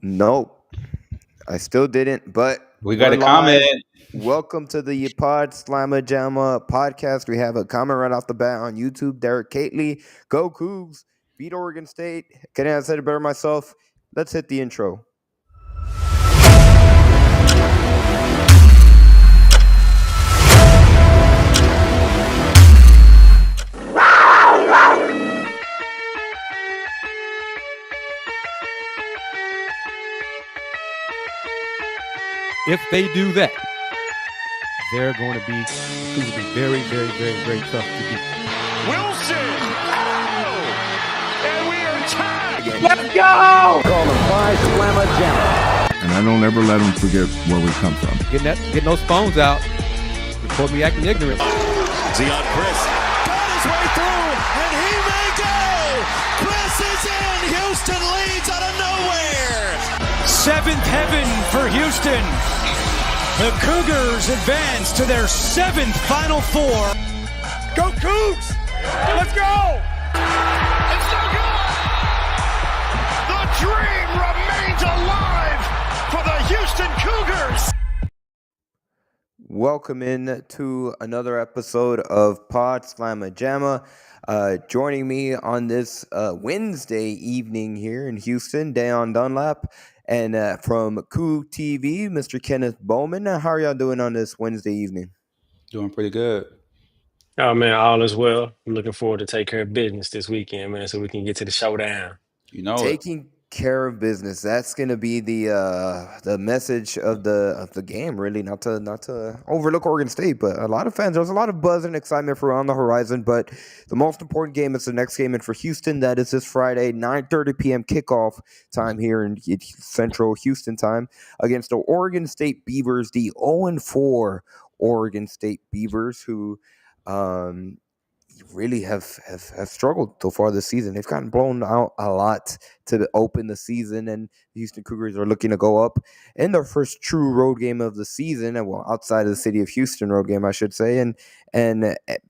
Nope, I still didn't, but We got we're a comment. live. Welcome to the Pod Slamma Jamma podcast. We have a comment right off the bat on YouTube. Derek Cately, go Cougs, beat Oregon State. Kenneth, I said it better myself. Let's hit the intro. If they do that, they're going to be very, very, very, very tough to beat. Wilson! Oh! And we are tied! Let's go! Call the Pod Slamma Jamma. And I don't ever let them forget where we come from. Getting those phones out. Report me acting ignorant. Dayon Chris got his way through, and he may go! Chris is in! Houston leads out of nowhere! Seventh heaven for Houston. The Cougars advance to their seventh Final Four. Go Cougs! Let's go! It's so good! The dream remains alive for the Houston Cougars! Welcome in to another episode of Pod Slamma Jamma. Joining me on this Wednesday evening here in Houston, Dayon Dunlap, and from Coog TV, Mr. Kenneth Bowman. How are y'all doing on this Wednesday evening? Doing pretty good. Oh man, all is well. I'm looking forward to take care of business this weekend, man, so we can get to the showdown. You know Taking care of business. That's going to be the message of the game. Really, not to overlook Oregon State, but a lot of fans. There's a lot of buzz and excitement for on the horizon. But the most important game is the next game, and for Houston, that is this Friday, 9:30 p.m. kickoff time here in Central Houston time against the Oregon State Beavers, the 0-4 Oregon State Beavers, who really have struggled so far this season. They've gotten blown out a lot to open the season, and the Houston Cougars are looking to go up in their first true road game of the season, and well, outside of the city of Houston road game, I should say, and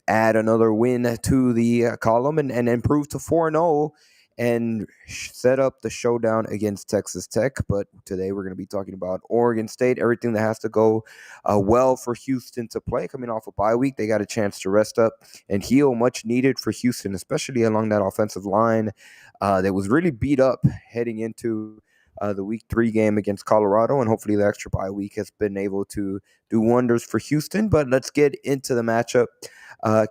add another win to the column and improve to 4-0 and set up the showdown against Texas Tech. But today we're going to be talking about Oregon State, everything that has to go well for Houston to play. Coming off a bye week, they got a chance to rest up and heal, much needed for Houston, especially along that offensive line that was really beat up heading into the Week 3 game against Colorado, and hopefully the extra bye week has been able to do wonders for Houston. But let's get into the matchup.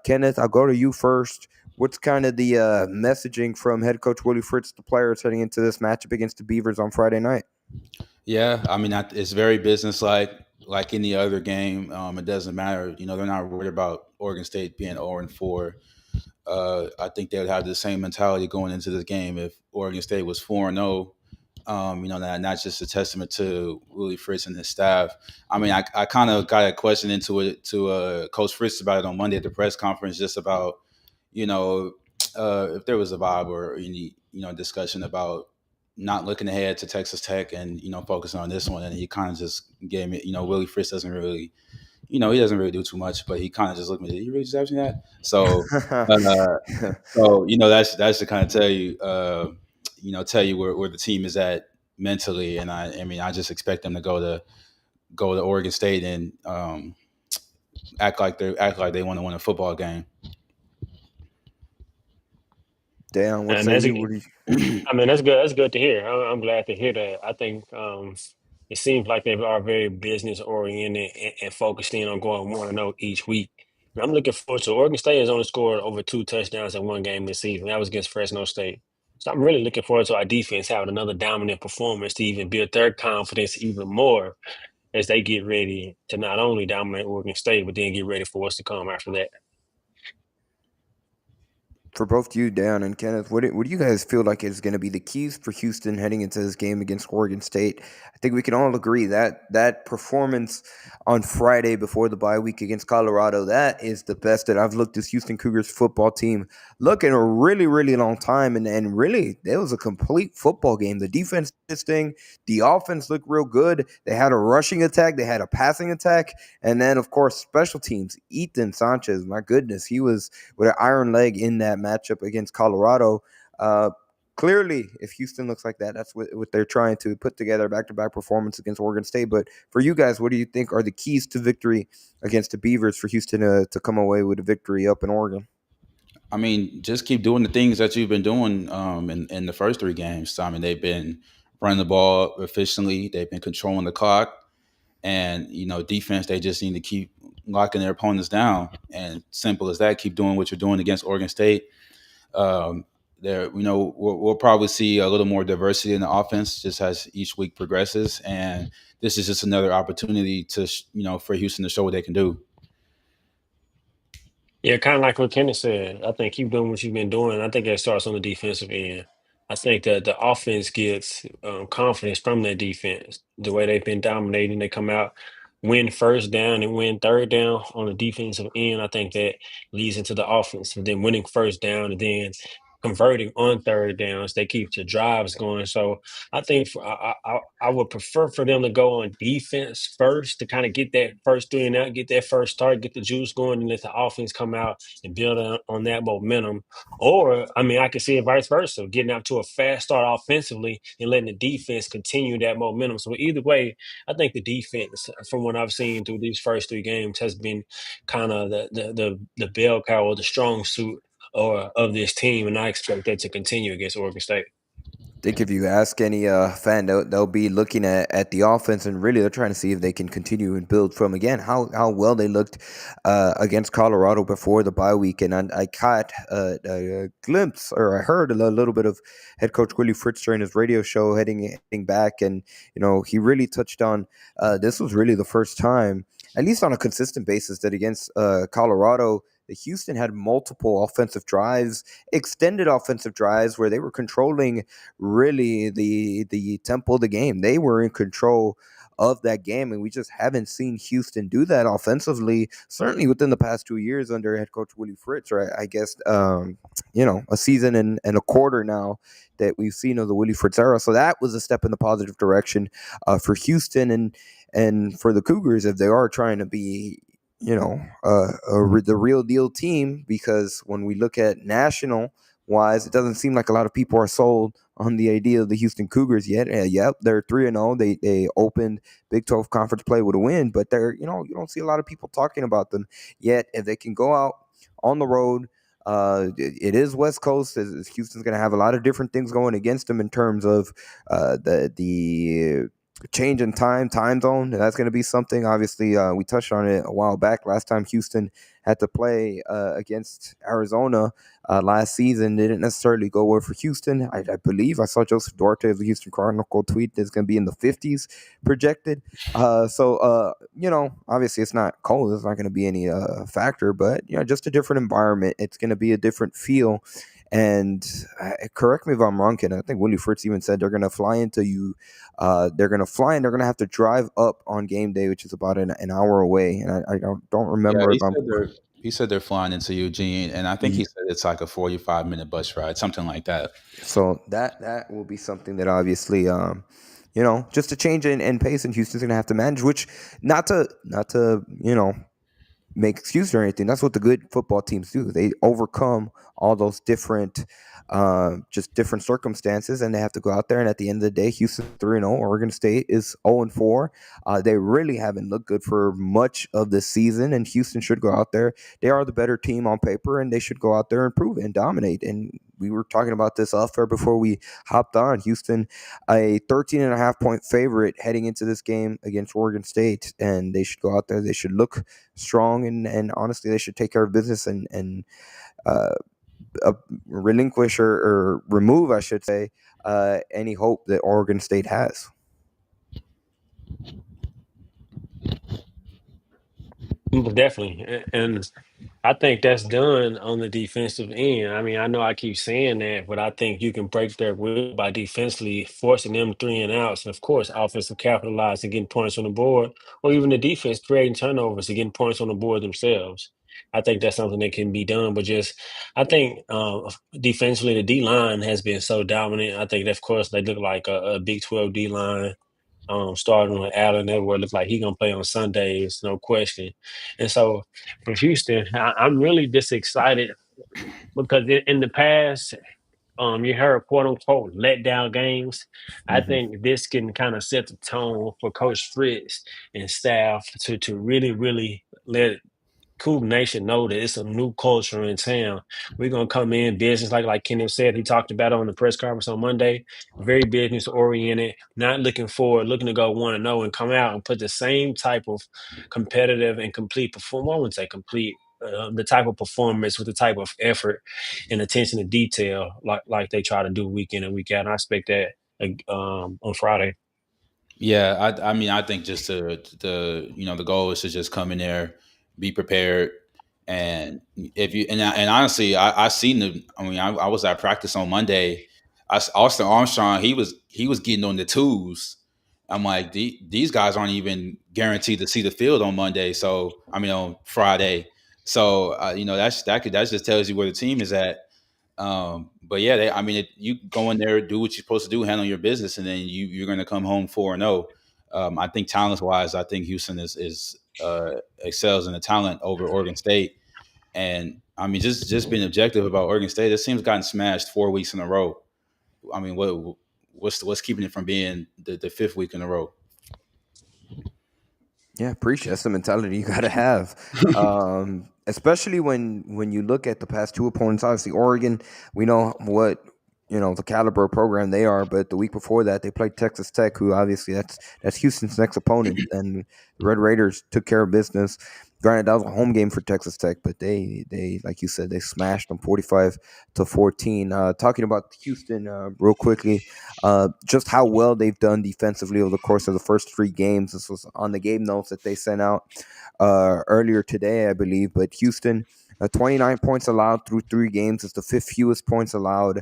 Kenneth, I'll go to you first. What's kind of the messaging from head coach Willie Fritz, the players heading into this matchup against the Beavers on Friday night? Yeah, I mean, it's very businesslike, like any other game. It doesn't matter. You know, they're not worried about Oregon State being 0-4. I think they would have the same mentality going into this game if Oregon State was 4-0. You know, that's just a testament to Willie Fritz and his staff. I mean, I kind of got a question into it to Coach Fritz about it on Monday at the press conference, just about, you know, if there was a vibe or any, discussion about not looking ahead to Texas Tech and, focusing on this one. And he kind of just gave me, Willie Fritz doesn't really, he doesn't really do too much, but he kind of just looked at me, did you really just ask me that? So, that's to kind of tell you, where the team is at mentally. And I just expect them to go to Oregon State and act like they want to win a football game. Damn, what's that's good. That's good to hear. I'm glad to hear that. I think it seems like they are very business oriented and focused in on going 1-0 each week. And I'm looking forward to Oregon State has only scored over 2 touchdowns in one game this season. That was against Fresno State. So I'm really looking forward to our defense having another dominant performance to even build their confidence even more as they get ready to not only dominate Oregon State, but then get ready for what's to come after that. For both you, Dayon and Kenneth, what do you guys feel like is going to be the keys for Houston heading into this game against Oregon State? I think we can all agree that performance on Friday before the bye week against Colorado, that is the best that I've looked this Houston Cougars football team look in a really, really long time. And really, it was a complete football game. The defense did this thing. The offense looked real good. They had a rushing attack. They had a passing attack. And then, of course, special teams. Ethan Sanchez, my goodness, he was with an iron leg in that matchup against Colorado. clearly, if Houston looks like that, that's what they're trying to put together, back-to-back performance against Oregon State. But for you guys, what do you think are the keys to victory against the Beavers for Houston to come away with a victory up in Oregon? I mean, just keep doing the things that you've been doing in the first three games. I mean, they've been running the ball efficiently. They've been controlling the clock. And, defense, they just need to keep locking their opponents down. And simple as that, keep doing what you're doing against Oregon State. We'll probably see a little more diversity in the offense just as each week progresses. And this is just another opportunity to, for Houston to show what they can do. Yeah, kind of like what Kenneth said. I think keep doing what you've been doing. I think that starts on the defensive end. I think that the offense gets confidence from that defense. The way they've been dominating, they come out, win first down and win third down on the defensive end. I think that leads into the offense. And then winning first down and then converting on third downs, they keep the drives going. So I think I would prefer for them to go on defense first to kind of get that first three and out, get that first start, get the juice going, and let the offense come out and build on that momentum. Or, I mean, I could see it vice versa, getting out to a fast start offensively and letting the defense continue that momentum. So either way, I think the defense, from what I've seen through these first three games, has been kind of the bell cow or the strong suit or of this team, and I expect that to continue against Oregon State. I think if you ask any fan, they'll be looking at the offense, and really they're trying to see if they can continue and build from, again, how well they looked against Colorado before the bye week. And I caught a glimpse, or I heard a little bit of head coach Willie Fritz during his radio show heading back, and he really touched on this was really the first time, at least on a consistent basis, that against Colorado, the Houston had multiple offensive drives, extended offensive drives, where they were controlling really the tempo of the game. They were in control of that game, and we just haven't seen Houston do that offensively, certainly within the past 2 years under head coach Willie Fritz, or I guess a season and a quarter now that we've seen of the Willie Fritz era. So that was a step in the positive direction for Houston and for the Cougars, if they are trying to be the real deal team, because when we look at national wise, it doesn't seem like a lot of people are sold on the idea of the Houston Cougars yet. Yep, they're 3-0. They opened Big 12 conference play with a win, but they're you don't see a lot of people talking about them yet. If they can go out on the road, it is West Coast. Houston's going to have a lot of different things going against them in terms of the change in time zone. That's going to be something. Obviously, we touched on it a while back. Last time Houston had to play against Arizona last season, didn't necessarily go well for Houston. I believe I saw Joseph Duarte of the Houston Chronicle tweet that it's going to be in the 50s projected. Obviously it's not cold. It's not going to be any factor, but just a different environment. It's going to be a different feel. And correct me if I'm wrong, Ken. I think Willie Fritz even said they're going to fly into you. They're going to fly and they're going to have to drive up on game day, which is about an hour away. And I don't remember if he said they're flying into Eugene, and I think he said it's like a 45-minute bus ride, something like that. So that will be something that obviously, just a change in pace, and Houston's going to have to manage. Which not to make excuses or anything. That's what the good football teams do. They overcome all those different circumstances, and they have to go out there. And at the end of the day, Houston 3-0. Oregon State is 0-4. They really haven't looked good for much of the season, and Houston should go out there. They are the better team on paper, and they should go out there and prove it and dominate. And we were talking about this off air before we hopped on. Houston, a 13.5-point favorite heading into this game against Oregon State, and they should go out there. They should look strong, and honestly, they should take care of business and relinquish or remove, I should say, any hope that Oregon State has. Definitely. And I think that's done on the defensive end. I mean, I know I keep saying that, but I think you can break their will by defensively forcing them three and outs. And of course, offensive capitalize and getting points on the board, or even the defense creating turnovers and getting points on the board themselves. I think that's something that can be done. But I think defensively, the D line has been so dominant. I think, of course, they look like a Big 12 D line. Starting with Allen Edward, looks like he's gonna play on Sundays, no question. And so for Houston, I'm really just excited because in the past, you heard quote unquote letdown games. I Hmm. think this can kind of set the tone for Coach Fritz and staff to really let Coug Nation know that it's a new culture in town. We're gonna come in business, like Kenneth said. He talked about it on the press conference on Monday. Very business oriented, not looking forward, looking to go 1-0 and come out and put the same type of competitive and complete perform. I wouldn't say complete. The type of performance with the type of effort and attention to detail, like they try to do week in and week out. And I expect that on Friday. Yeah, I mean, I think just the goal is to just come in there, be prepared, and if you and honestly, I seen the. I mean, I was at practice on Monday. Austin Armstrong, he was getting on the twos. I'm like, these guys aren't even guaranteed to see the field on Monday. So I mean, on Friday. So that just tells you where the team is at. But yeah, I mean, you go in there, do what you're supposed to do, handle your business, and then you're going to come home 4-0. I think talent wise, I think Houston is excels in the talent over Oregon State. And I mean, just being objective about Oregon State, this team's gotten smashed 4 weeks in a row. I mean, what's keeping it from being the fifth week in a row? Yeah, appreciate that's the mentality you got to have, especially when you look at the past two opponents. Obviously, Oregon, we know what the caliber of program they are, but the week before that they played Texas Tech, who obviously that's Houston's next opponent, and the Red Raiders took care of business. Granted, that was a home game for Texas Tech, but they like you said, they smashed them 45-14. Talking about Houston real quickly, just how well they've done defensively over the course of the first three games. This was on the game notes that they sent out earlier today, I believe. But Houston, 29 points allowed through three games. It's the fifth fewest points allowed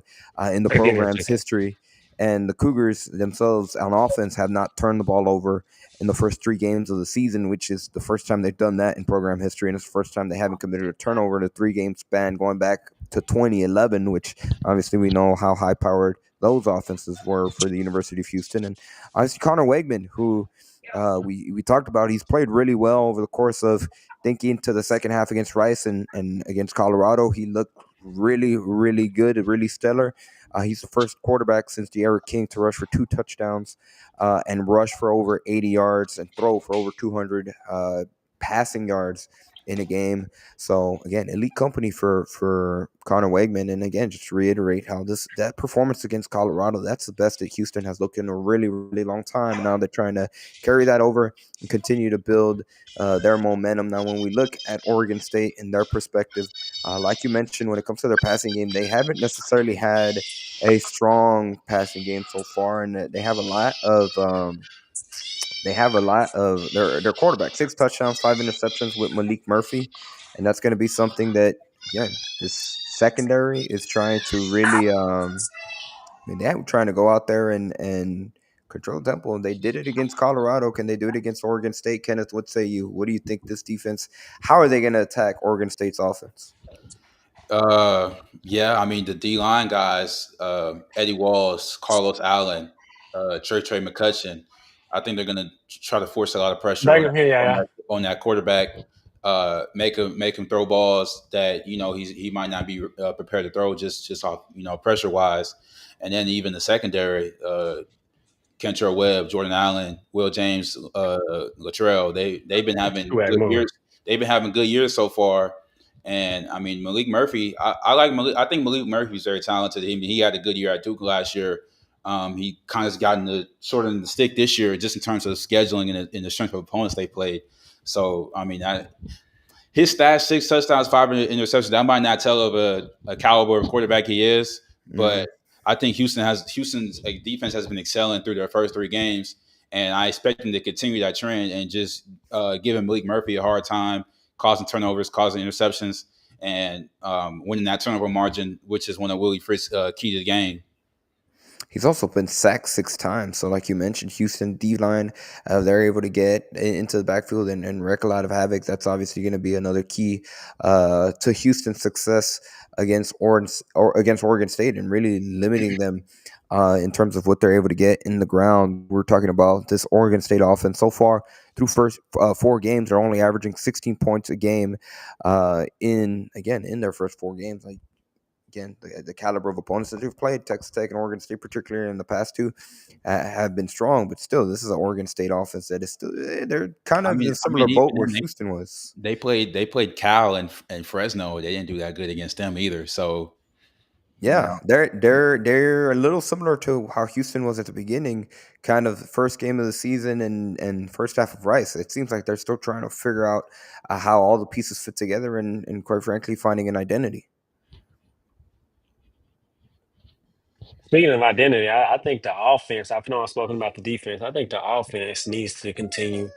in the Give me a program's second. history. And the Cougars themselves on offense have not turned the ball over in the first three games of the season, which is the first time they've done that in program history. And it's the first time they haven't committed a turnover in a three-game span going back to 2011, which obviously we know how high-powered those offenses were for the University of Houston. And obviously Connor Wegman, who we talked about, he's played really well over the course of thinking to the second half against Rice and against Colorado. He looked really, really good, really stellar. He's the first quarterback since De'Ara King to rush for 2 touchdowns and rush for over 80 yards and throw for over 200 passing yards in a game. So again, elite company for Connor Wegman. And again, just to reiterate how that performance against Colorado, that's the best that Houston has looked in a really, really long time. And now they're trying to carry that over and continue to build their momentum. Now, when we look at Oregon State in their perspective, like you mentioned, when it comes to their passing game, they haven't necessarily had a strong passing game so far, and they have a lot of their quarterback, 6 touchdowns, 5 interceptions with Malik Murphy, and that's going to be something that again this secondary is trying to really. They're trying to go out there and control tempo, and they did it against Colorado. Can they do it against Oregon State? Kenneth, what say you? What do you think this defense? How are they going to attack Oregon State's offense? Yeah, I mean the D line guys, Eddie Walls, Carlos Allen, Trey McCutcheon. I think they're going to try to force a lot of pressure Back here, yeah, yeah. on that quarterback. Make him throw balls that he might not be prepared to throw just off pressure wise, and then even the secondary. Kentrell Webb, Jordan Allen, Will James, Latrell. They've been having Two-way good moving. years. They've been having good years so far. And I mean Malik Murphy, I like Malik. I think Malik Murphy's very talented. He had a good year at Duke last year. He kind of gotten the short end of the stick this year, just in terms of scheduling and the strength of opponents they played. So I mean, his stats: 6 touchdowns, 5 interceptions. That might not tell of a caliber of quarterback he is, but I think Houston's defense has been excelling through their first 3 games, and I expect them to continue that trend and just giving Malik Murphy a hard time, causing turnovers, causing interceptions, and winning that turnover margin, which is one of Willie Fritz's key to the game. He's also been sacked 6 times. So, like you mentioned, Houston D-line, they're able to get into the backfield and wreak a lot of havoc. That's obviously going to be another key to Houston's success against Oregon State and really limiting them in terms of what they're able to get in the ground. We're talking about this Oregon State offense so far through first 4 games. They're only averaging 16 points a game in their first 4 games. Like, again, the caliber of opponents that they've played, Texas Tech and Oregon State, particularly in the past two, have been strong. But still, this is an Oregon State offense that is still they're kind of in a similar boat where Houston was. They played Cal and Fresno. They didn't do that good against them either. So yeah, they're a little similar to how Houston was at the beginning, kind of first game of the season and first half of Rice. It seems like they're still trying to figure out how all the pieces fit together and quite frankly finding an identity. Speaking of identity, I think the offense, I've not spoken about the defense. I think the offense needs to continue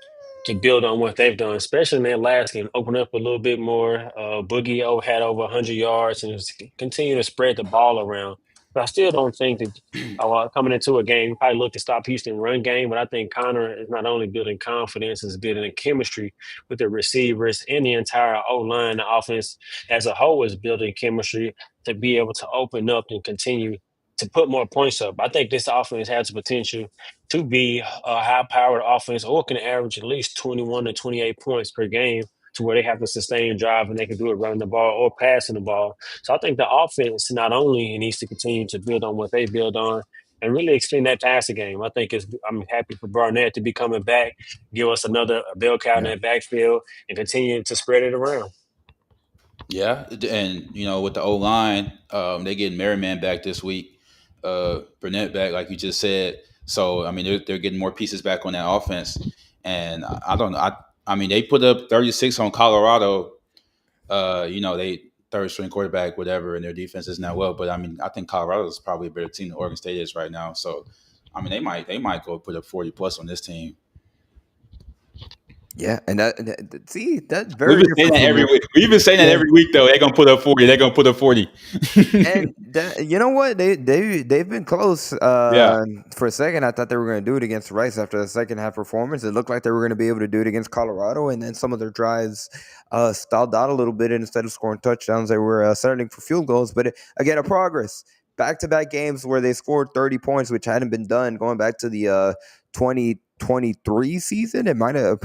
to build on what they've done, especially in their last game, open up a little bit more. Had over 100 yards and continue to spread the ball around. But I still don't think that coming into a game, probably look to stop Houston run game. But I think Connor is not only building confidence, is building a chemistry with the receivers and the entire O-line. The offense as a whole is building chemistry to be able to open up and continue to put more points up. I think this offense has the potential to be a high-powered offense or can average at least 21 to 28 points per game to where they have to sustain drive and they can do it running the ball or passing the ball. So I think the offense not only needs to continue to build on what they build on and really extend that passing game. I'm happy for Barnett to be coming back, give us another bell cow in that backfield and continue to spread it around. Yeah, and with the O-line, they getting Merriman back this week. Burnett back, like you just said. So I mean, they're getting more pieces back on that offense, and I don't know. I mean, they put up 36 on Colorado. They third string quarterback, whatever, and their defense isn't that well. But I mean, I think Colorado is probably a better team than Oregon State is right now. So I mean, they might go put up 40 plus on this team. Yeah, and that's We've very been saying that every week. We've been saying that every week, though. They're gonna put up 40. They're gonna put up 40. And you know what? They've been close. For a second, I thought they were going to do it against Rice after the second half performance. It looked like they were going to be able to do it against Colorado, and then some of their drives stalled out a little bit. And instead of scoring touchdowns, they were settling for field goals. But again, a progress. Back-to-back games where they scored 30 points, which hadn't been done going back to the 2023 season. It might have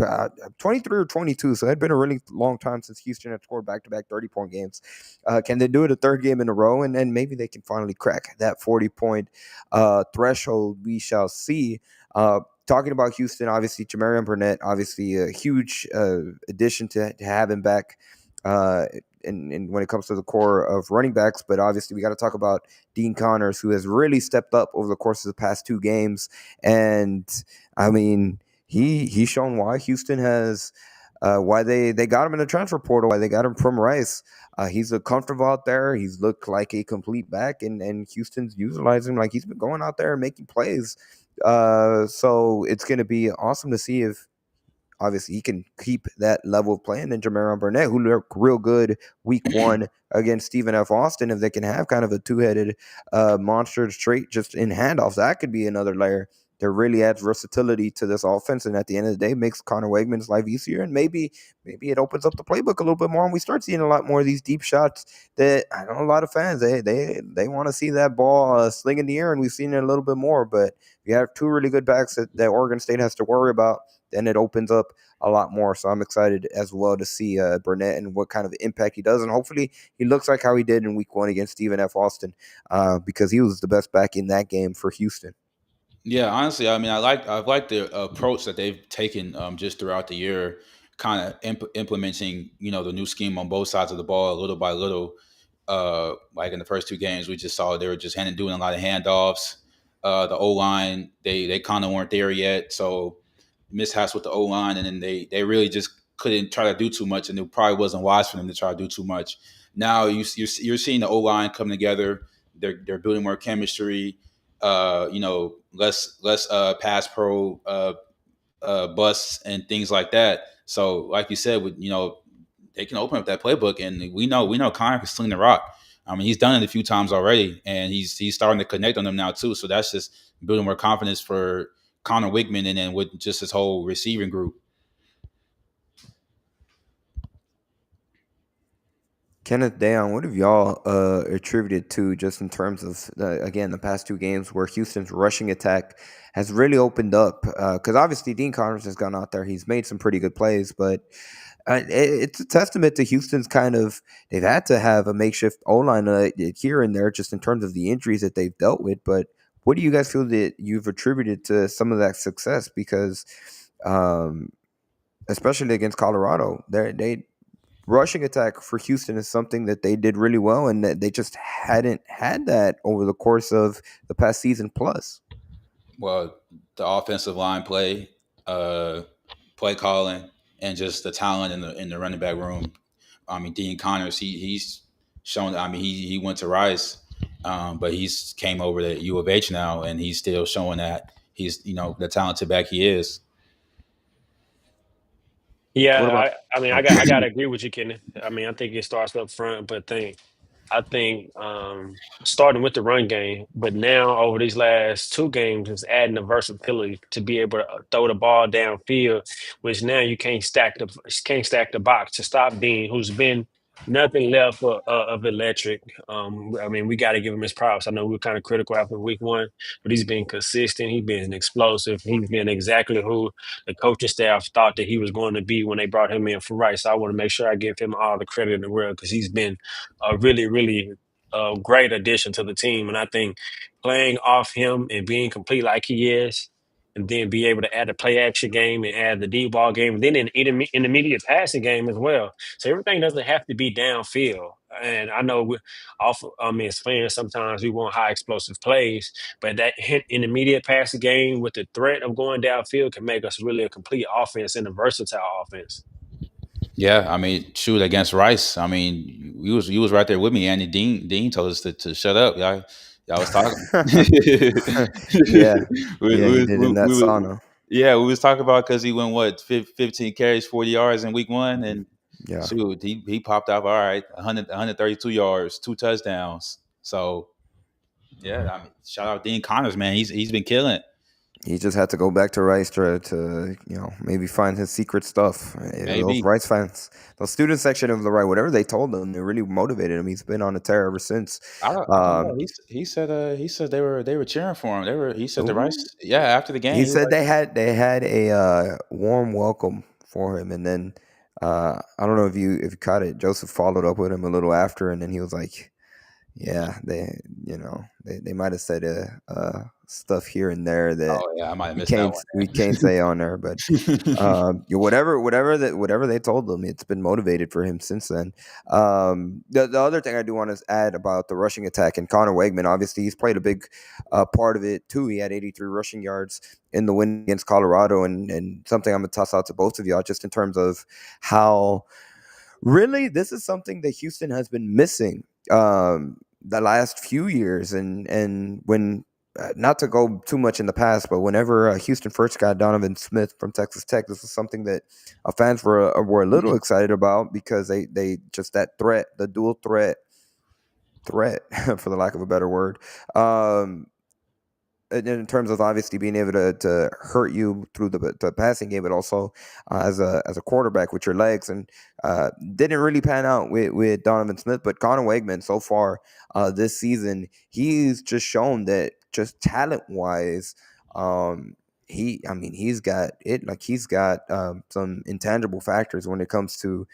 23 or 22. So it had been a really long time since Houston had scored back-to-back 30-point games. Can they do it a third game in a row? And then maybe they can finally crack that 40-point threshold. We shall see. Talking about Houston, obviously, Jamarian Burnett, obviously a huge addition to have him back. And when it comes to the core of running backs, but obviously we got to talk about Dean Connors, who has really stepped up over the course of the past two games. And I mean, he's shown why Houston has why they got him in the transfer portal, why they got him from Rice. He's looked comfortable out there. He's looked like a complete back, and Houston's utilizing him like he's been going out there and making plays. So it's going to be awesome to see if obviously he can keep that level of playing. And Jamarian Burnett, who looked real good week one against Stephen F. Austin, if they can have kind of a two-headed monster trait just in handoffs, that could be another layer that really adds versatility to this offense. And at the end of the day, makes Connor Wegman's life easier. And maybe it opens up the playbook a little bit more. And we start seeing a lot more of these deep shots that I know a lot of fans, they want to see that ball sling in the air. And we've seen it a little bit more. But if you have two really good backs that Oregon State has to worry about, then it opens up a lot more. So I'm excited as well to see Burnett and what kind of impact he does. And hopefully he looks like how he did in week one against Stephen F. Austin because he was the best back in that game for Houston. Yeah, honestly, I mean, I like the approach that they've taken just throughout the year, kind of implementing, the new scheme on both sides of the ball little by little. Like in the first two games, we just saw they were just doing a lot of handoffs. The O-line, they kind of weren't there yet, so mishaps with the O-line, and then they really just couldn't try to do too much, and it probably wasn't wise for them to try to do too much. Now you're seeing the O-line come together. They're building more chemistry. Less pass pro busts and things like that. So, like you said, they can open up that playbook, and we know Connor can sling the rock. I mean, he's done it a few times already, and he's starting to connect on them now too. So that's just building more confidence for Connor Wegman, and then with just his whole receiving group. Kenneth, Dayon, what have y'all attributed to just in terms of again the past two games where Houston's rushing attack has really opened up? Because obviously Dean Connors has gone out there, he's made some pretty good plays, but it's a testament to Houston's kind of they've had to have a makeshift O line here and there just in terms of the injuries that they've dealt with. But what do you guys feel that you've attributed to some of that success? Because um, especially against Colorado, they rushing attack for Houston is something that they did really well, and that they just hadn't had that over the course of the past season plus. Well, the offensive line play, play calling, and just the talent in the running back room. I mean, Dean Connors, he's shown. I mean, he went to Rice, but he's came over to U of H now, and he's still showing that he's the talented back he is. Yeah, What about? I mean, Oh, I gotta agree with you, Kenneth. I mean, I think it starts up front, but I think starting with the run game, but now over these last two games is adding the versatility to be able to throw the ball downfield, which now you can't stack the box to stop Dean, who's been nothing left of electric. I mean, we got to give him his props. I know we were kind of critical after week one, but he's been consistent. He's been explosive. He's been exactly who the coaching staff thought that he was going to be when they brought him in for Rice. So I want to make sure I give him all the credit in the world because he's been a really, really great addition to the team. And I think playing off him and being complete like he is, and then be able to add the play action game and add the deep ball game, and then in intermediate passing game as well. So everything doesn't have to be downfield. And I know as fans, sometimes we want high explosive plays, but that hit intermediate passing game with the threat of going downfield can make us really a complete offense and a versatile offense. Yeah, I mean, shoot against Rice. I mean, you was right there with me, Andy. Dean told us to shut up. Y'all was talking. yeah, we, yeah, he we, did we, in that we, sauna. yeah, we was talking about because he went 15 carries, 40 yards in week one, and Yeah, shoot, he popped off all right, 132 yards, 2 touchdowns. So yeah, I mean, shout out Dean Connors, man. He's been killing it. he just had to go back to Rice to maybe find his secret stuff. Those Maybe. Rice fans, the student section of the right, whatever they told him, they really motivated him. He's been on a tear ever since. I don't know. He said they were cheering for him. He said the Ooh. Rice. Yeah, after the game, He he was said like, they had a warm welcome for him, and then I don't know if you caught it. Joseph followed up with him a little after, and then he was like, "Yeah, they might have said stuff here and there that "Oh yeah, I might have missed that we can't say on there, but one." whatever they told him, it's been motivated for him since then. The other thing I do want to add about the rushing attack and Connor Wegman, obviously he's played a big part of it too. He had 83 rushing yards in the win against Colorado, and something I'm gonna toss out to both of y'all just in terms of how really this is something that Houston has been missing the last few years, and when not to go too much in the past, but whenever Houston first got Donovan Smith from Texas Tech, this was something that fans were a little excited about because they just that threat, the dual threat, for the lack of a better word, in terms of obviously being able to hurt you through the passing game, but also as a quarterback with your legs, and didn't really pan out with Donovan Smith. But Connor Wegman so far this season, he's just shown that just talent wise, he's got it. Like he's got some intangible factors when it comes to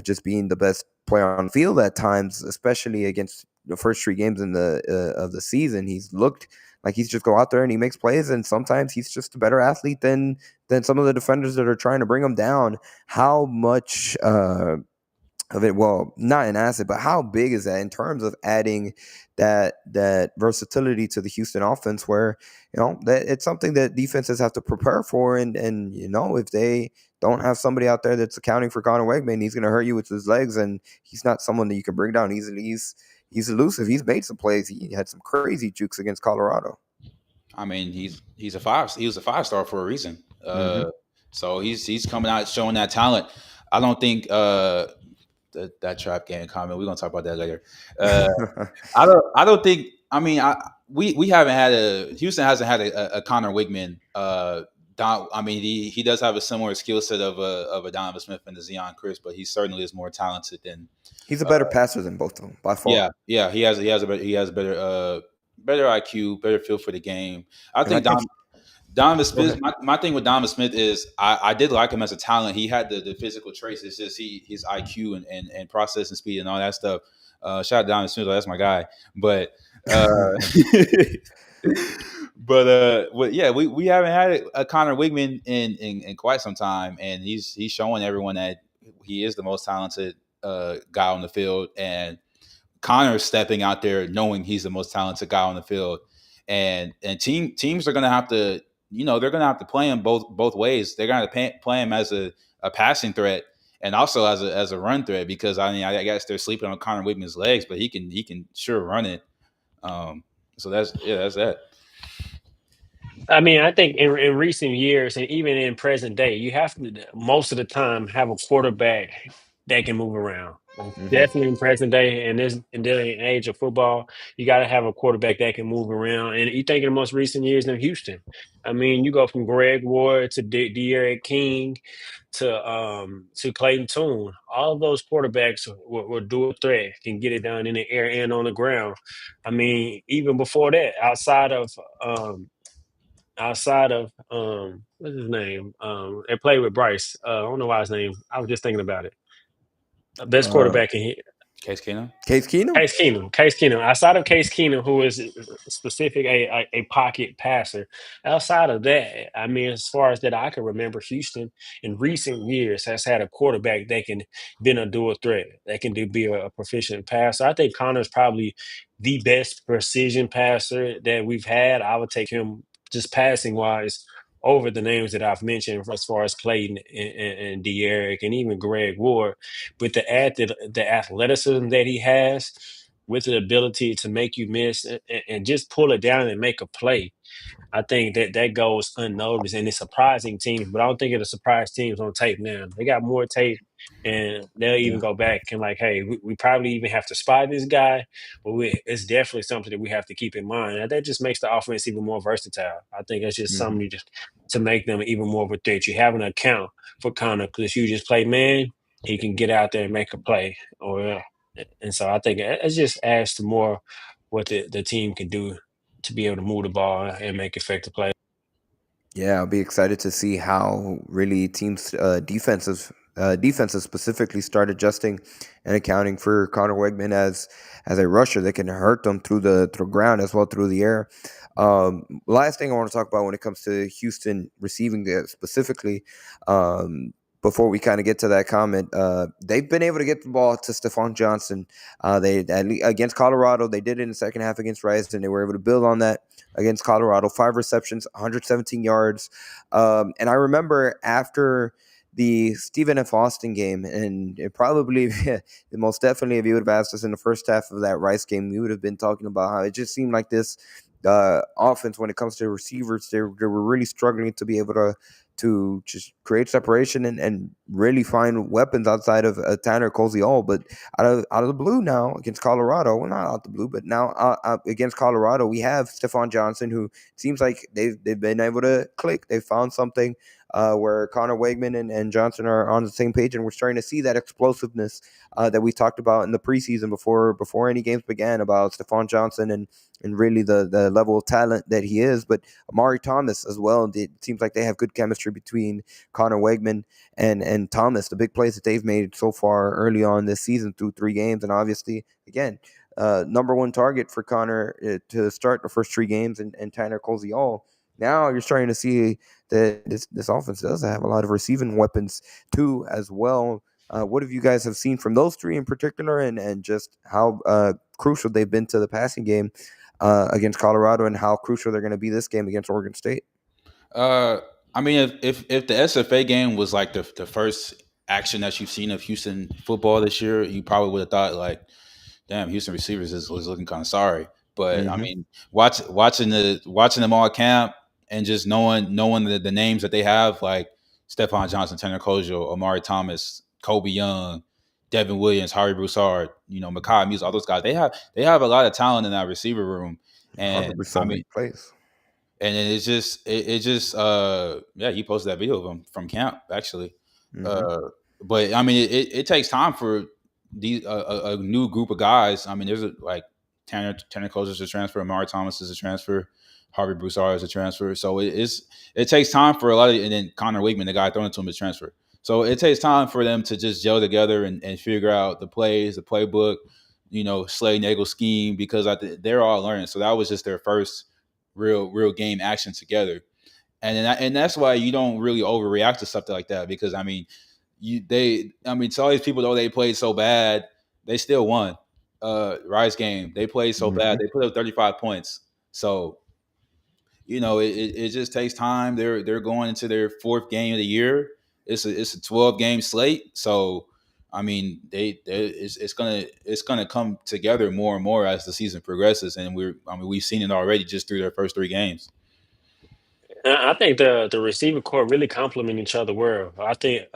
just being the best player on the field at times, especially against the first three games in the of the season. He's looked like he's just go out there and he makes plays, and sometimes he's just a better athlete than some of the defenders that are trying to bring him down. How much of it, well, not an asset, but how big is that in terms of adding that versatility to the Houston offense, where that it's something that defenses have to prepare for, and if they don't have somebody out there that's accounting for Connor Wegman, he's going to hurt you with his legs, and he's not someone that you can bring down easily. He's elusive. He's made some plays. He had some crazy jukes against Colorado. I mean, he's a five. He was a 5-star for a reason. So he's coming out showing that talent. I don't think that trap game comment. We're gonna talk about that later. I don't think. I mean, we haven't had Houston hasn't had a Connor Wigman he does have a similar skill set of a Donovan Smith and a Zion Chris, but he certainly is more talented than. He's a better passer than both of them by far. Yeah. He has a better IQ, better feel for the game. I And I think think Donovan Smith. My thing with Donovan Smith is I did like him as a talent. He had the physical traits. It's just his IQ and processing speed and all that stuff. Shout out to Donovan Smith. That's my guy. But yeah, we haven't had a Connor Wegman in quite some time, and he's showing everyone that he is the most talented guy on the field, and Connor's stepping out there knowing he's the most talented guy on the field, and teams are going to have to, they're going to have to play him both ways. They're going to play him as a passing threat and also as a run threat, because I guess they're sleeping on Connor Wigman's legs, but he can sure run it. So that's that. I mean, I think in recent years and even in present day, you have to most of the time have a quarterback that can move around. Definitely in present day and this in day and age of football, you got to have a quarterback that can move around. And you think in the most recent years in Houston, I mean, you go from Greg Ward to De'Aaron King to Clayton Tune. All of those quarterbacks were dual threat, can get it done in the air and on the ground. I mean, even before that, what's his name? They played with Bryce. I don't know why his name. I was just thinking about it. Best quarterback in here. Case Keenum. Case Keenum. Case Keenum. Outside of Case Keenum, who is specific a pocket passer. Outside of that, I mean, as far as that I can remember, Houston in recent years has had a quarterback that can been a dual threat. That can be a proficient passer. I think Connor's probably the best precision passer that we've had. I would take him just passing wise over the names that I've mentioned as far as Clayton and De'Aaron and even Greg Ward, with the athleticism that he has, with the ability to make you miss and just pull it down and make a play. I think that goes unnoticed, and it's surprising teams, but I don't think it'll surprise teams on tape now. They got more tape, and they'll even go back and like, hey, we probably even have to spy this guy, but it's definitely something that we have to keep in mind. And that just makes the offense even more versatile. I think it's just something to make them even more of a threat. You have an account for Connor because you just play man, he can get out there and make a play, and so I think it just adds to more what the team can do to be able to move the ball and make effective plays. Yeah, I'll be excited to see how really teams' defenses specifically start adjusting and accounting for Connor Wegman as a rusher that can hurt them through the ground as well through the air. Last thing I want to talk about when it comes to Houston receiving specifically, before we kind of get to that comment, they've been able to get the ball to Stephon Johnson. Against Colorado, they did it in the second half against Rice, and they were able to build on that against Colorado. 5 receptions, 117 yards. And I remember after the Stephen F. Austin game, and it probably, most definitely, if you would have asked us in the first half of that Rice game, we would have been talking about how it just seemed like this offense, when it comes to receivers, they were really struggling to be able to just create separation and really find weapons outside of Tanner Colziol. But out of the blue now against Colorado, well, not out the blue, but now against Colorado, we have Stephon Johnson, who seems like they've been able to click. They found something where Connor Wegman and Johnson are on the same page, and we're starting to see that explosiveness that we talked about in the preseason before any games began about Stephon Johnson and really the level of talent that he is. But Amari Thomas as well. It seems like they have good chemistry between Connor Wegman and Thomas. The big plays that they've made so far early on this season through 3 games, and obviously, again, number one target for Connor to start the first 3 games, and Tanner Colziol. Now you're starting to see that this offense does have a lot of receiving weapons too as well. What have you guys have seen from those 3 in particular, and just how crucial they've been to the passing game against Colorado, and how crucial they're going to be this game against Oregon State? I mean, if the SFA game was like the first action that you've seen of Houston football this year, you probably would have thought like, damn, Houston receivers is looking kind of sorry. But I mean, watching them all camp and just knowing the names that they have, like Stephon Johnson, Tanner Kojo, Omari Thomas, Kobe Young, Devin Williams, Harry Broussard, Makai Muse, all those guys. They have a lot of talent in that receiver room. And 100% I mean, plays. And then yeah, he posted that video of him from camp actually. Mm-hmm. But I mean, it takes time for these a new group of guys. I mean, there's like Tanner Close is a transfer, Amari Thomas is a transfer, Harvey Broussard is a transfer. So it takes time for a lot of, and then Connor Wegman, the guy throwing it to him, is transfer. So it takes time for them to just gel together and figure out the plays, the playbook, Slay Nagel scheme, because they're all learning. So that was just their first real game action together. And that's why you don't really overreact to something like that, because I mean, to all these people, though they played so bad, they still won. Rice game, they played so Mm-hmm. bad, they put up 35 points. So it just takes time. They're going into their fourth game of the year. It's a 12 game slate. So I mean, it's gonna come together more and more as the season progresses, and we've seen it already just through their first 3 games. I think the receiver core really complement each other well. I think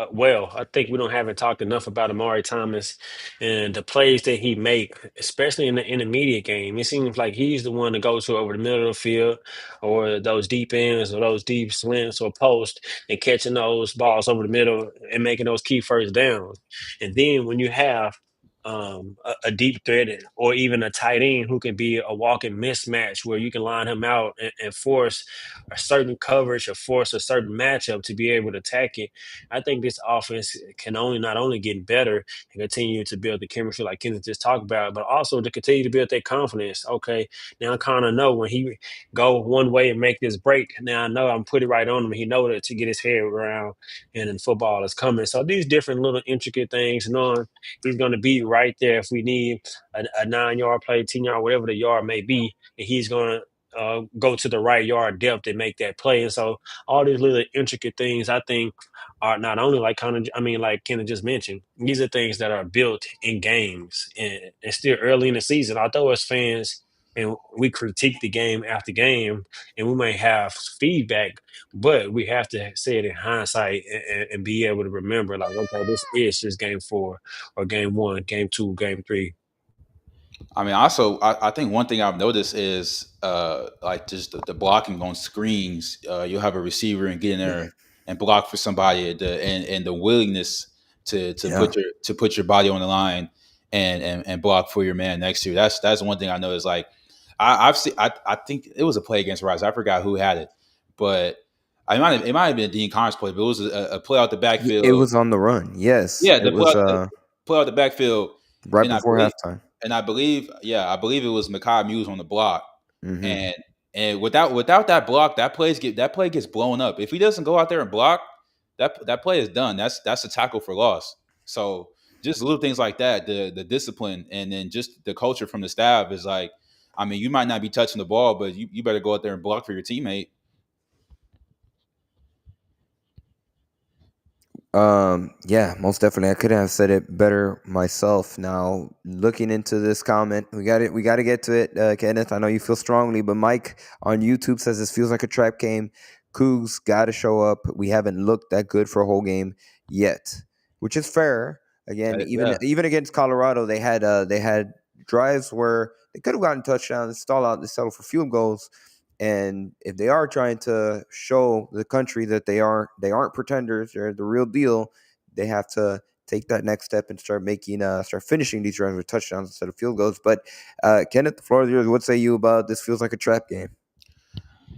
we don't haven't talked enough about Amari Thomas and the plays that he make, especially in the intermediate game. It seems like he's the one to go to over the middle of the field, or those deep ends, or those deep slants or posts, and catching those balls over the middle and making those key first downs. And then when you have a deep threat or even a tight end who can be a walking mismatch where you can line him out and force a certain coverage or force a certain matchup to be able to attack it. I think this offense can only not only get better and continue to build the chemistry like Kenneth just talked about, but also to continue to build their confidence. Okay, now I kind of know when he go one way and make this break. Now I know I'm put it right on him. He know that to get his head around, and then football is coming. So these different little intricate things, knowing he's going to be right there if we need a 9 yard play, 10 yard, whatever the yard may be, and he's going to go to the right yard depth and make that play. And so all these little intricate things, I think, are not only like Kenneth just mentioned, these are things that are built in games and still early in the season. Although as fans, and we critique the game after game, and we may have feedback, but we have to say it in hindsight and be able to remember, like, okay, this is just game 4 or game 1, game 2, game 3. I mean, also, I think one thing I've noticed is like just the blocking on screens. You'll have a receiver and get in Yeah. there and block for somebody, and the willingness to Yeah. put your body on the line and block for your man next to you. That's one thing I noticed. Like I've seen, I think it was a play against Rice. I forgot who had it, but it might have been a Dean Connors play, but it was a play out the backfield. It was on the run. Yes. Yeah, It was play out the backfield, right and I before believe halftime. I believe it was Makai Muse on the block, Mm-hmm. and without that block, that play gets blown up. If he doesn't go out there and block, that play is done. That's a tackle for loss. So just little things like that, the discipline, and then just the culture from the staff is like, I mean, you might not be touching the ball, but you better go out there and block for your teammate. Yeah, most definitely. I couldn't have said it better myself. Now, looking into this comment, we got to get to it, Kenneth. I know you feel strongly, but Mike on YouTube says this feels like a trap game. Cougs got to show up. We haven't looked that good for a whole game yet, which is fair. Again, Yeah. even against Colorado, they had drives where they could have gotten touchdowns, they settled for field goals. And if they are trying to show the country that they aren't pretenders, they're the real deal, they have to take that next step and start finishing these drives with touchdowns instead of field goals. But Kenneth, the floor is yours. What say you about this? Feels like a trap game.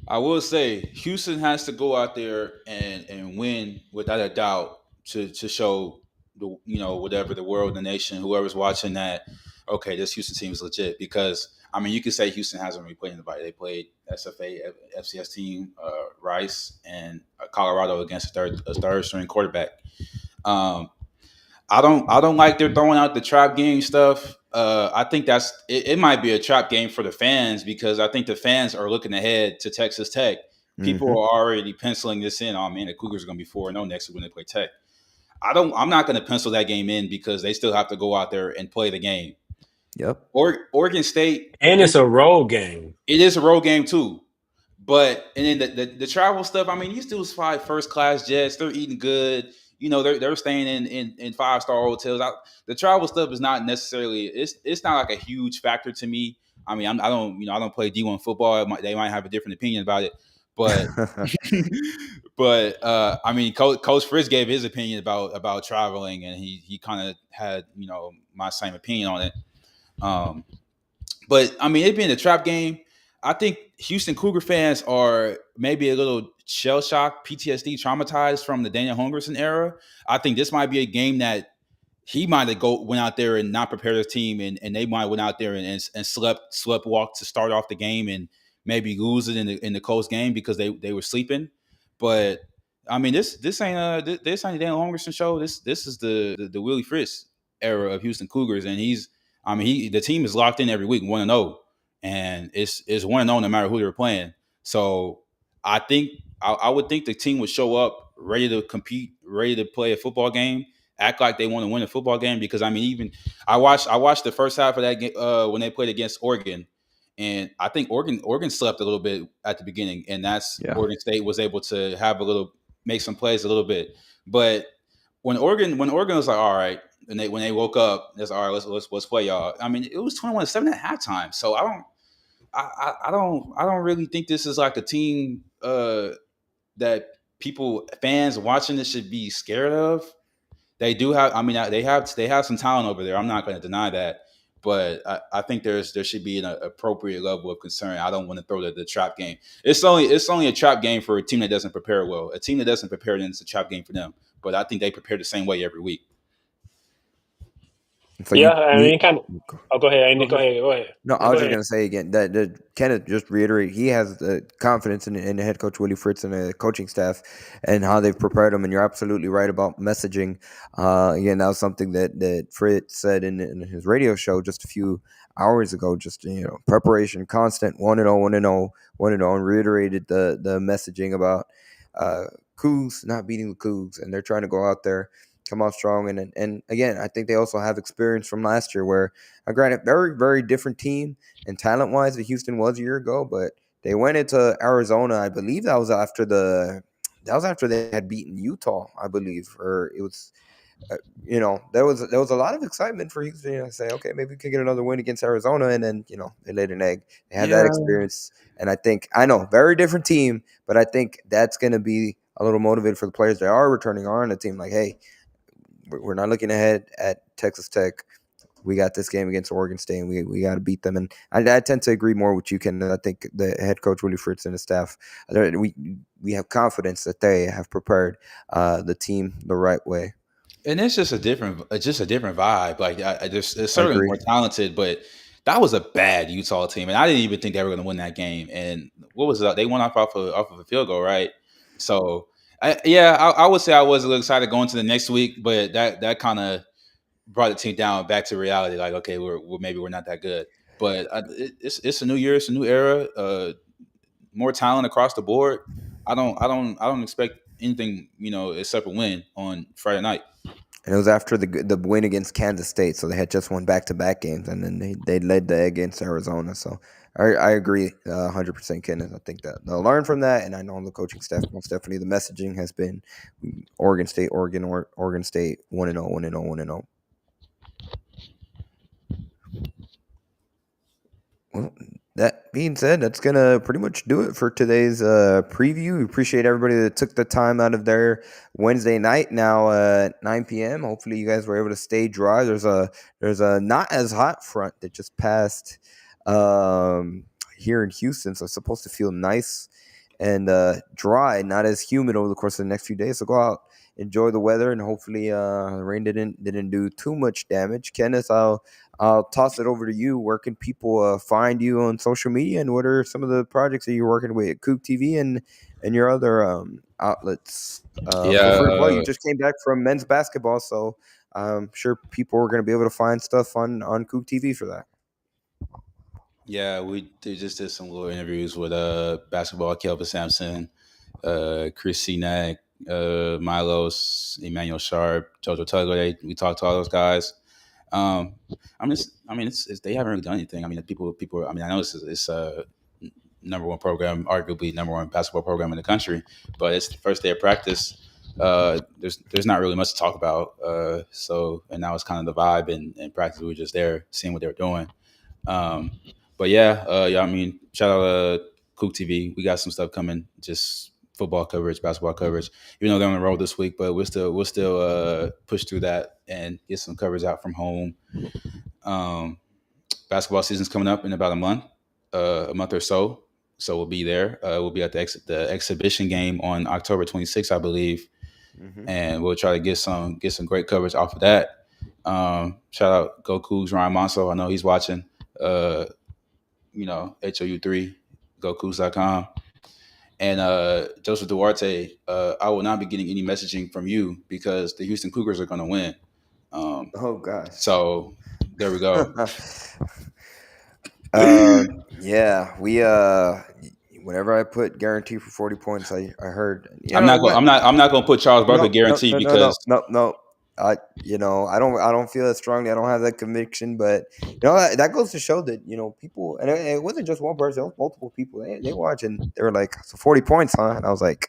I will say Houston has to go out there and win without a doubt to show whatever the world, the nation, whoever's watching that, okay, this Houston team is legit. Because I mean, you could say Houston hasn't really played anybody. They played SFA, FCS team, Rice, and Colorado against a third string quarterback. I don't like they're throwing out the trap game stuff. I think it might be a trap game for the fans, because I think the fans are looking ahead to Texas Tech. People Mm-hmm. are already penciling this in. Oh man, the Cougars are going to be 4-0 next week when they play Tech. I'm not going to pencil that game in, because they still have to go out there and play the game. Yep. Oregon State, And it's a road game. it is a road game too. But and then the travel stuff, I mean, these dudes fly first class jets. They're eating good. They're staying in 5-star hotels. The travel stuff is not necessarily, it's not like a huge factor to me. I mean, I don't play D1 football. They might have a different opinion about it. But but I mean, Coach Fritz gave his opinion about traveling, and he kind of had my same opinion on it. But I mean, it being a trap game, I think Houston Cougar fans are maybe a little shell shocked, PTSD, traumatized from the Daniel Hungerson era. I think this might be a game that he might have went out there and not prepared his team, and they might have went out there and slept walk to start off the game and maybe lose it in the close game because they were sleeping. But I mean, this ain't the Daniel Hungerson show. This is the Willie Fritz era of Houston Cougars, and the team is locked in every week, 1-0, and it's 1-0 no matter who they're playing. So I think I would think the team would show up ready to compete, ready to play a football game, act like they want to win a football game. Because I mean, even I watched the first half of that game when they played against Oregon, and I think Oregon slept a little bit at the beginning, and that's Oregon State was able to make some plays a little bit. But when Oregon was like, all right, and when they woke up, it's all right, let's play y'all. I mean, it was 21-7 at halftime, so I don't really think this is like a team that fans watching this should be scared of. They do have, I mean, they have some talent over there. I'm not going to deny that, but I think there should be an appropriate level of concern. I don't want to throw the trap game. It's only a trap game for a team that doesn't prepare well. A team that doesn't prepare, then it's a trap game for them. But I think they prepare the same way every week. So I mean, kind of. Oh, go ahead, Andy. Go ahead. No, I was just going to say again that Kenneth just reiterate he has the confidence in the head coach Willie Fritz and the coaching staff and how they've prepared him. And you're absolutely right about messaging. Again, that was something that Fritz said in his radio show just a few hours ago. Just preparation, constant 1-0, and reiterated the messaging about Cougs not beating the Cougs, and they're trying to go out there, come out strong, and again, I think they also have experience from last year where, granted, very, very different team and talent-wise that Houston was a year ago, but they went into Arizona. I believe that was after they had beaten Utah, I believe, or it was, there was a lot of excitement for Houston. I say, okay, maybe we could get another win against Arizona, and then they laid an egg. They had that experience, and I know, very different team, but I think that's going to be a little motivated for the players that are returning on the team. Like, hey, we're not looking ahead at Texas Tech. We got this game against Oregon State, and we got to beat them. And I tend to agree more with you, Ken. I think the head coach, Willie Fritz, and the staff, we have confidence that they have prepared the team the right way. And it's just a different vibe. Like, it's certainly more talented, but that was a bad Utah team, and I didn't even think they were going to win that game. And what was that? They won off of a field goal, right? So. I would say I was a little excited going to the next week, but that kind of brought the team down back to reality. Like, okay, we're not that good, but it's a new year, it's a new era, more talent across the board. I don't expect anything, except a win on Friday night. And it was after the win against Kansas State, so they had just won back-to-back games, and then they led against Arizona. So I agree 100%, Kenneth. I think that they'll learn from that, and I know the coaching staff, most definitely, the messaging has been Oregon State, Oregon State, 1-0. Well, that being said, that's going to pretty much do it for today's preview. We appreciate everybody that took the time out of their Wednesday night now at 9 p.m. Hopefully you guys were able to stay dry. There's a not as hot front that just passed here in Houston, so it's supposed to feel nice and dry, not as humid over the course of the next few days. So go out, enjoy the weather, and hopefully the rain didn't do too much damage. Kenneth, I'll toss it over to you. Where can people find you on social media, and what are some of the projects that you're working with at Coog TV and your other outlets? You just came back from men's basketball, so I'm sure people are going to be able to find stuff on Coog TV for that. Yeah, we just did some little interviews with basketball, Kelvin Sampson, Chris Cenac, Milos, Emmanuel Sharp, Jojo Tugler. We talked to all those guys. They haven't really done anything. I mean, people. I mean, I know it's number one program, arguably number one basketball program in the country, but it's the first day of practice. There's not really much to talk about. And that was kind of the vibe in practice. We were just there seeing what they were doing. I mean, shout out Coog TV. We got some stuff coming, just football coverage, basketball coverage. Even though they're on the road this week, but we'll still push through that and get some coverage out from home. Basketball season's coming up in about a month or so. So we'll be there. We'll be at the exhibition game on October 26th, I believe, and we'll try to get some great coverage off of that. Shout out Go Cougs, Ryan Monso. I know he's watching. HOU3, GoCougs.com. And Joseph Duarte, I will not be getting any messaging from you because the Houston Cougars are going to win. Oh gosh. So there we go. Yeah, we whenever I put guarantee for 40 points, I heard. I'm not going to put Charles Barkley guarantee because no. I don't feel that strongly. I don't have that conviction, but that goes to show that people, and it wasn't just one person; it was multiple people. They watch and they were like, "So 40 points, huh?" And I was like,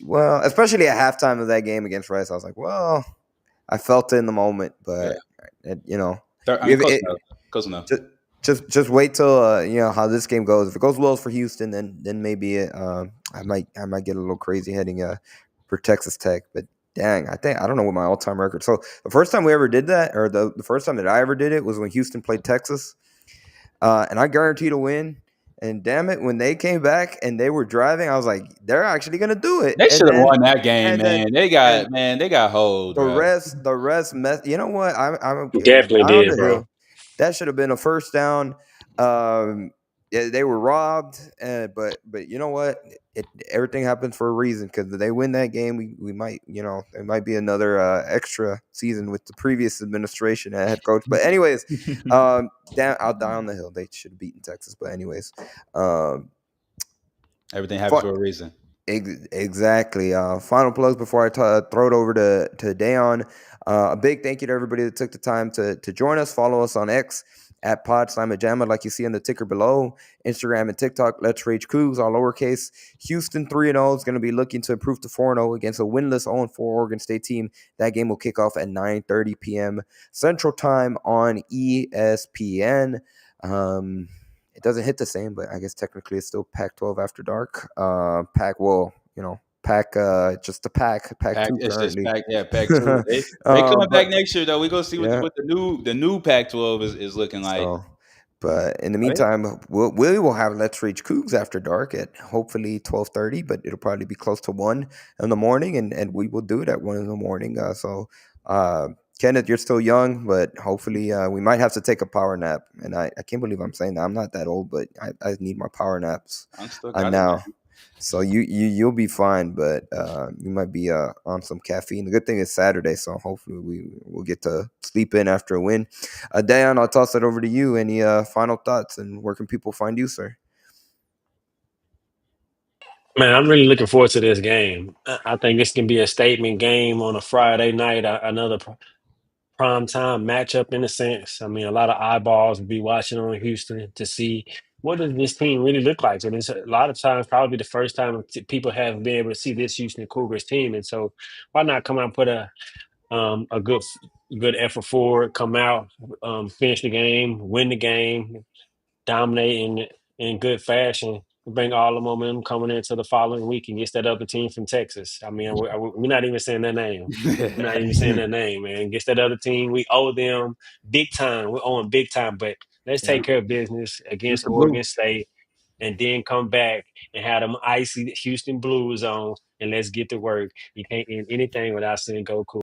"Well," especially at halftime of that game against Rice, I was like, "Well," I felt it in the moment, but close enough. Just wait till how this game goes. If it goes well for Houston, then maybe I might get a little crazy heading for Texas Tech, but. Dang, I don't know what my all-time record. So the first time we ever did that, or the first time that I ever did it, was when Houston played Texas, and I guaranteed a win. And damn it, when they came back and they were driving, I was like, they're actually gonna do it. They should have won that game, man. They got hold. The rest. You know what? I'm definitely down did, the bro. hill. That should have been a first down. They were robbed, but you know what? Everything happens for a reason because if they win that game, we might, there might be another extra season with the previous administration and head coach. But anyways, down the hill, they should have beaten Texas. But anyways, everything happens for a reason. Exactly. Final plugs before I throw it over to Dayon. A big thank you to everybody that took the time to join us. Follow us on X at @PodSlimeAjama, like you see in the ticker below. Instagram and TikTok, Let's Rage Cougs, all lowercase. Houston 3-0 is going to be looking to improve to 4-0 against a winless 0-4 Oregon State team. That game will kick off at 9:30 p.m. Central Time on ESPN. It doesn't hit the same, but I guess technically it's still Pac-12 after dark. Just the Pac 2 currently. Pac 2. They coming back next year though. We're gonna see what the new Pac-12 is looking like. So, but in the meantime, we will have Let's Reach Cougs after dark at hopefully 12:30, but it'll probably be close to 1 in the morning, and we will do it at 1 in the morning. Kenneth, you're still young, but hopefully we might have to take a power nap. And I can't believe I'm saying that. I'm not that old, but I need my power naps now. So you'll be fine, but you might be on some caffeine. The good thing is Saturday, so hopefully we will get to sleep in after a win. Dayon, I'll toss it over to you. Any final thoughts, and where can people find you, sir? Man, I'm really looking forward to this game. I think this can be a statement game on a Friday night, another primetime matchup in a sense. I mean, a lot of eyeballs will be watching on Houston to see what does this team really look like. And it's a lot of times probably the first time people have been able to see this Houston Cougars team. And so why not come out and put a good effort forward, come out, finish the game, win the game, dominate in good fashion, bring all the momentum coming into the following week against that other team from Texas. I mean, we're not even saying their name. We're not even saying their name, man. Against that other team, we owe them big time. We're owing big time, but let's take care of business against Oregon State and then come back and have them icy Houston Blues on, and let's get to work. You can't end anything without saying go Cougars.